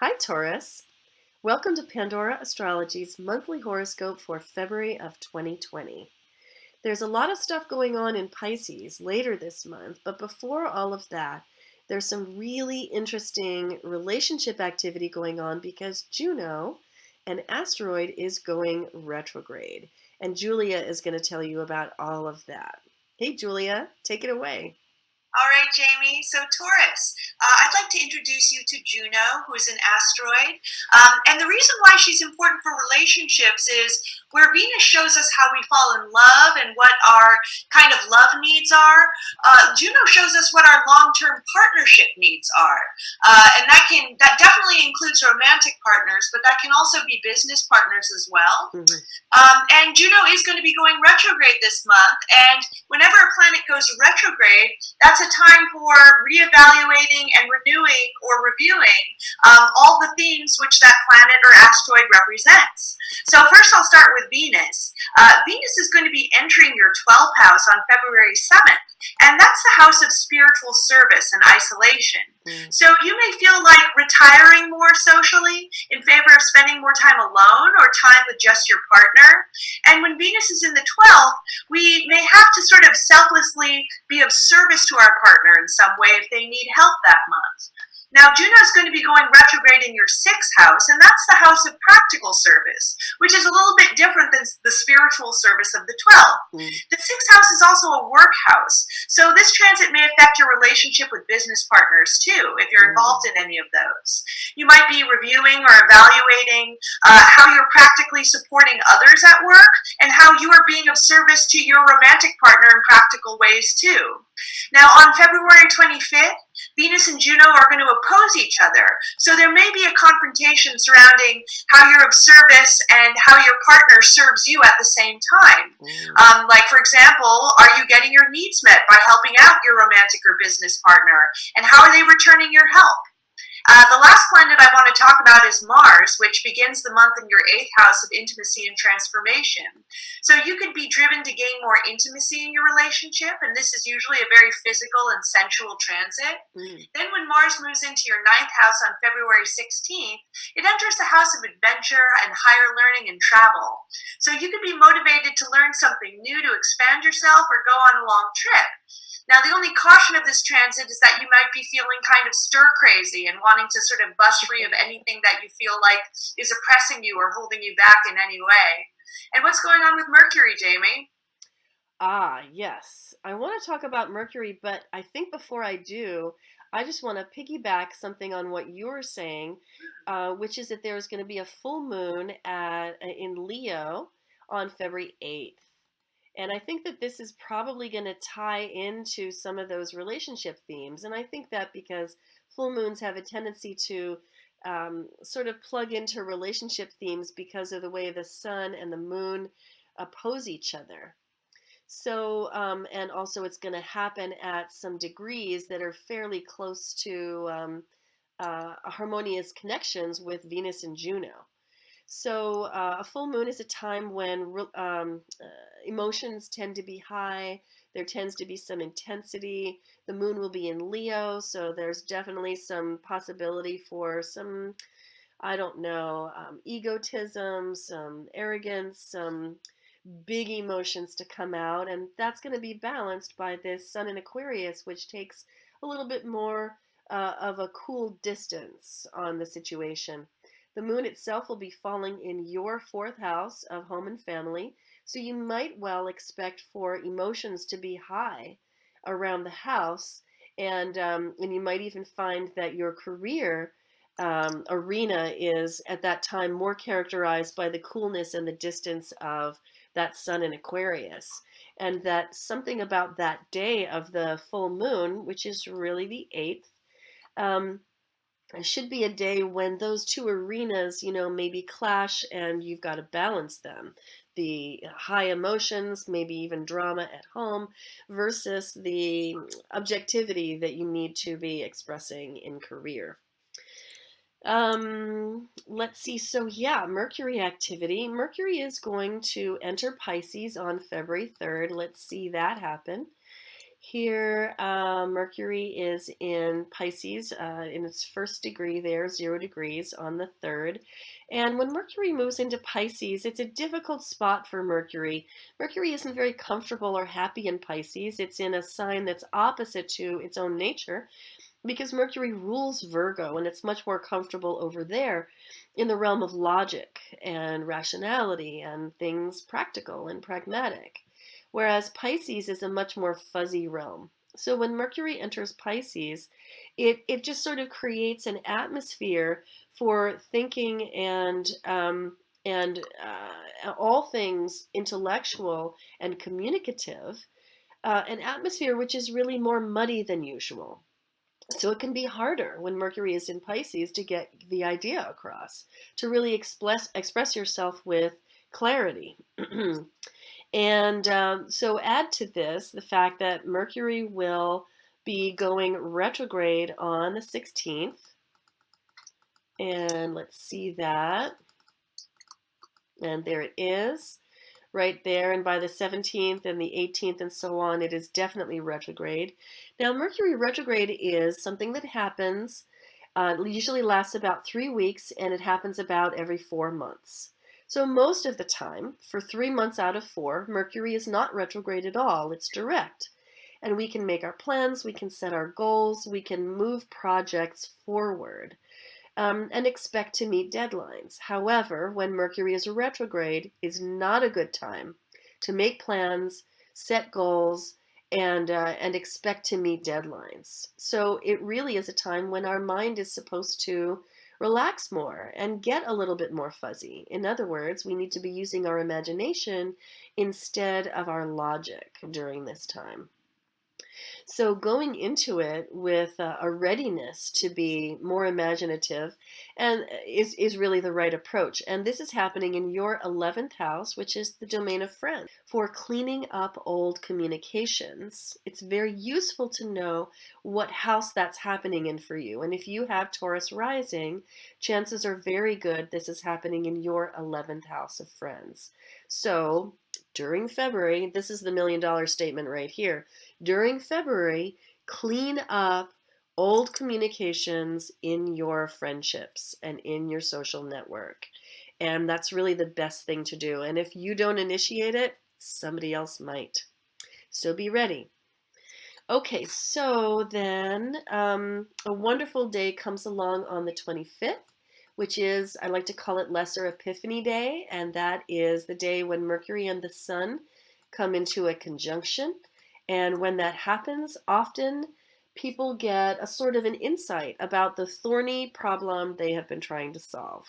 Hi, Taurus. Welcome to Pandora Astrology's monthly horoscope for February of 2020. There's a lot of stuff going on in Pisces later this month, but before all of that, there's some really interesting relationship activity going on because Juno, an asteroid, is going retrograde. And Julia is going to tell you about all of that. Hey, Julia, take it away. All right, Jamie. So, Taurus, I'd like to introduce you to Juno, who is an asteroid. And the reason why she's important for relationships is where Venus shows us how we fall in love and what our kind of love needs are. Juno shows us what our long-term partnership needs are, and that definitely includes romantic partners, but that can also be business partners as well. Mm-hmm. And Juno is going to be going retrograde this month, and whenever a planet goes retrograde, that's a time for reevaluating and renewing or reviewing all the themes which that planet or asteroid represents. So first I'll start with Venus. Venus is going to be entering your 12th house on February 7th, and that's the house of spiritual service and isolation. So you may feel like retiring more socially in favor of spending more time alone or time with just your partner. And when Venus is in the 12th, we may have to sort of selflessly be of service to our partner in some way if they need help that month. Now, Juno is going to be going retrograde in your 6th house, and that's the house of practical service, which is a little bit different than the spiritual service of the 12th. The 6th house is also a work house, so this transit may affect your relationship with business partners too, if you're involved in any of those. You might be reviewing or evaluating how you're practically supporting others at work and how you are being of service to your romantic partner in practical ways too. Now, on February 25th, Venus and Juno are going to oppose each other. So there may be a confrontation surrounding how you're of service and how your partner serves you at the same time. Like, for example, are you getting your needs met by helping out your romantic or business partner? And how are they returning your help? The last planet I want to talk about is Mars, which begins the month in your 8th house of intimacy and transformation. So you could be driven to gain more intimacy in your relationship, and this is usually a very physical and sensual transit. Then when Mars moves into your 9th house on February 16th, it enters the house of adventure and higher learning and travel. So you could be motivated to learn something new, to expand yourself, or go on a long trip. Now, the only caution of this transit is that you might be feeling kind of stir-crazy and wanting to sort of bust free of anything that you feel like is oppressing you or holding you back in any way. And what's going on with Mercury, Jamie? Yes. I want to talk about Mercury, but I think before I do, I just want to piggyback something on what you're saying, which is that there's going to be a full moon in Leo on February 8th. And I think that this is probably going to tie into some of those relationship themes. And I think that because full moons have a tendency to sort of plug into relationship themes because of the way the sun and the moon oppose each other. So, and also it's going to happen at some degrees that are fairly close to harmonious connections with Venus and Juno. So a full moon is a time when emotions tend to be high. There tends to be some intensity. The moon will be in Leo, so there's definitely some possibility for some, I don't know, egotism, some arrogance, some big emotions to come out. And that's going to be balanced by this sun in Aquarius, which takes a little bit more of a cool distance on the situation. The moon itself will be falling in your 4th house of home and family, so you might well expect for emotions to be high around the house, and you might even find that your career arena is at that time more characterized by the coolness and the distance of that sun in Aquarius, and that something about that day of the full moon, which is really the 8th, it should be a day when those two arenas, maybe clash and you've got to balance them. The high emotions, maybe even drama at home, versus the objectivity that you need to be expressing in career. Let's see. So yeah, Mercury activity. Mercury is going to enter Pisces on February 3rd. Let's see that happen. Here, Mercury is in Pisces in its first degree there, 0 degrees on the 3rd. And when Mercury moves into Pisces, it's a difficult spot for Mercury. Mercury isn't very comfortable or happy in Pisces. It's in a sign that's opposite to its own nature because Mercury rules Virgo and it's much more comfortable over there in the realm of logic and rationality and things practical and pragmatic. Whereas Pisces is a much more fuzzy realm. So when Mercury enters Pisces, it just sort of creates an atmosphere for thinking and all things intellectual and communicative, an atmosphere which is really more muddy than usual. So it can be harder when Mercury is in Pisces to get the idea across, to really express yourself with clarity. And so add to this the fact that Mercury will be going retrograde on the 16th. And let's see that. And there it is, right there. And by the 17th and the 18th and so on, it is definitely retrograde. Now, Mercury retrograde is something that happens, usually lasts about 3 weeks, and it happens about every 4 months. So most of the time, for 3 months out of 4, Mercury is not retrograde at all. It's direct. And we can make our plans, we can set our goals, we can move projects forward. And expect to meet deadlines. However, when Mercury is retrograde, is not a good time to make plans, set goals, and expect to meet deadlines. So it really is a time when our mind is supposed to relax more and get a little bit more fuzzy. In other words, we need to be using our imagination instead of our logic during this time. So going into it with a readiness to be more imaginative and is really the right approach. And this is happening in your 11th house, which is the domain of friends. For cleaning up old communications, it's very useful to know what house that's happening in for you. And if you have Taurus rising, chances are very good this is happening in your 11th house of friends. So during February, this is the $1,000,000 statement right here. During February, clean up old communications in your friendships and in your social network. And that's really the best thing to do. And if you don't initiate it, somebody else might. So be ready. Okay, so then a wonderful day comes along on the 25th, which is, I like to call it Lesser Epiphany Day, and that is the day when Mercury and the Sun come into a conjunction. And when that happens, often people get a sort of an insight about the thorny problem they have been trying to solve.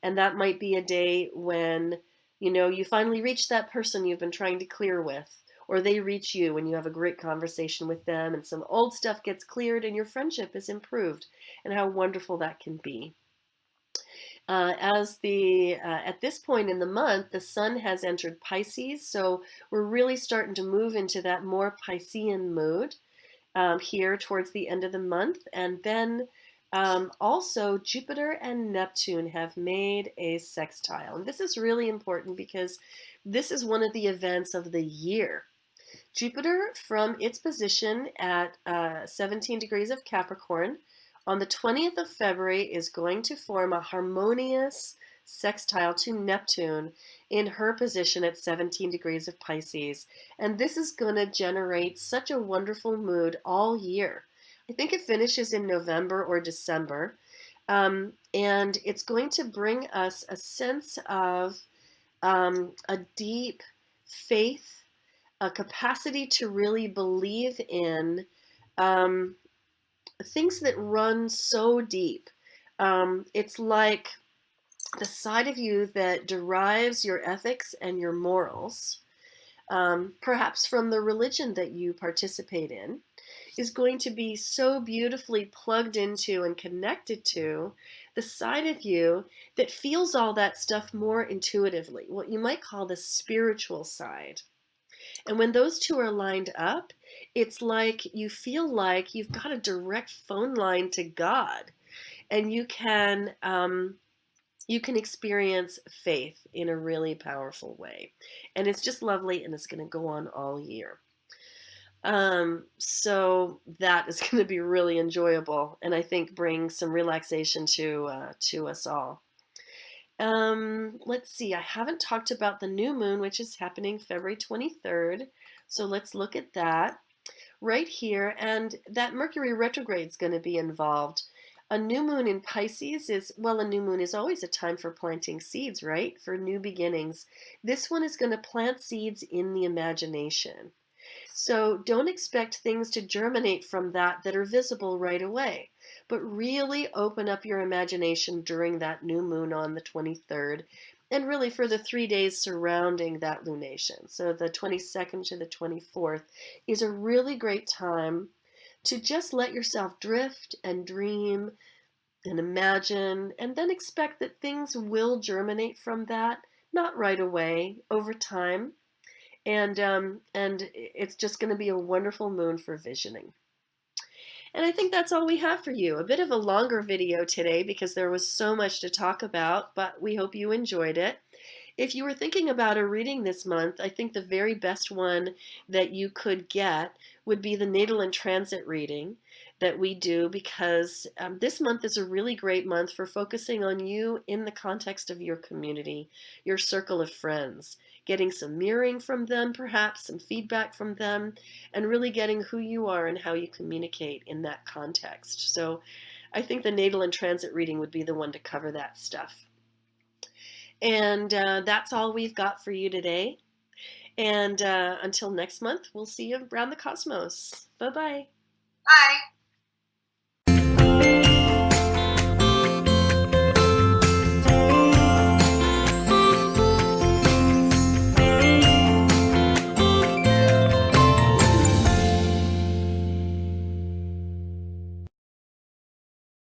And that might be a day when, you finally reach that person you've been trying to clear with, or they reach you and you have a great conversation with them and some old stuff gets cleared and your friendship is improved, and how wonderful that can be. At this point in the month, the Sun has entered Pisces, so we're really starting to move into that more Piscean mood here towards the end of the month. And then also Jupiter and Neptune have made a sextile. And this is really important because this is one of the events of the year. Jupiter, from its position at 17 degrees of Capricorn, on the 20th of February is going to form a harmonious sextile to Neptune in her position at 17 degrees of Pisces. And this is going to generate such a wonderful mood all year. I think it finishes in November or December. And it's going to bring us a sense of a deep faith, a capacity to really believe in things that run so deep. It's like the side of you that derives your ethics and your morals, perhaps from the religion that you participate in, is going to be so beautifully plugged into and connected to the side of you that feels all that stuff more intuitively, what you might call the spiritual side. And when those two are lined up, it's like you feel like you've got a direct phone line to God, and you can experience faith in a really powerful way. And it's just lovely, and it's going to go on all year. So that is going to be really enjoyable, and I think bring some relaxation to us all. Let's see. I haven't talked about the new moon, which is happening February 23rd. So let's look at that right here. And that Mercury retrograde is going to be involved. A new moon in Pisces is, well, a new moon is always a time for planting seeds, right? For new beginnings. This one is going to plant seeds in the imagination. So don't expect things to germinate from that are visible right away, but really open up your imagination during that new moon on the 23rd and really for the 3 days surrounding that lunation. So the 22nd to the 24th is a really great time to just let yourself drift and dream and imagine, and then expect that things will germinate from that, not right away, over time. And it's just going to be a wonderful moon for visioning. And I think that's all we have for you. A bit of a longer video today because there was so much to talk about, but we hope you enjoyed it. If you were thinking about a reading this month, I think the very best one that you could get would be the natal and transit reading that we do, because this month is a really great month for focusing on you in the context of your community, your circle of friends, getting some mirroring from them, perhaps some feedback from them, and really getting who you are and how you communicate in that context. So I think the natal and transit reading would be the one to cover that stuff. And that's all we've got for you today. And until next month, we'll see you around the cosmos. Bye-bye. Bye.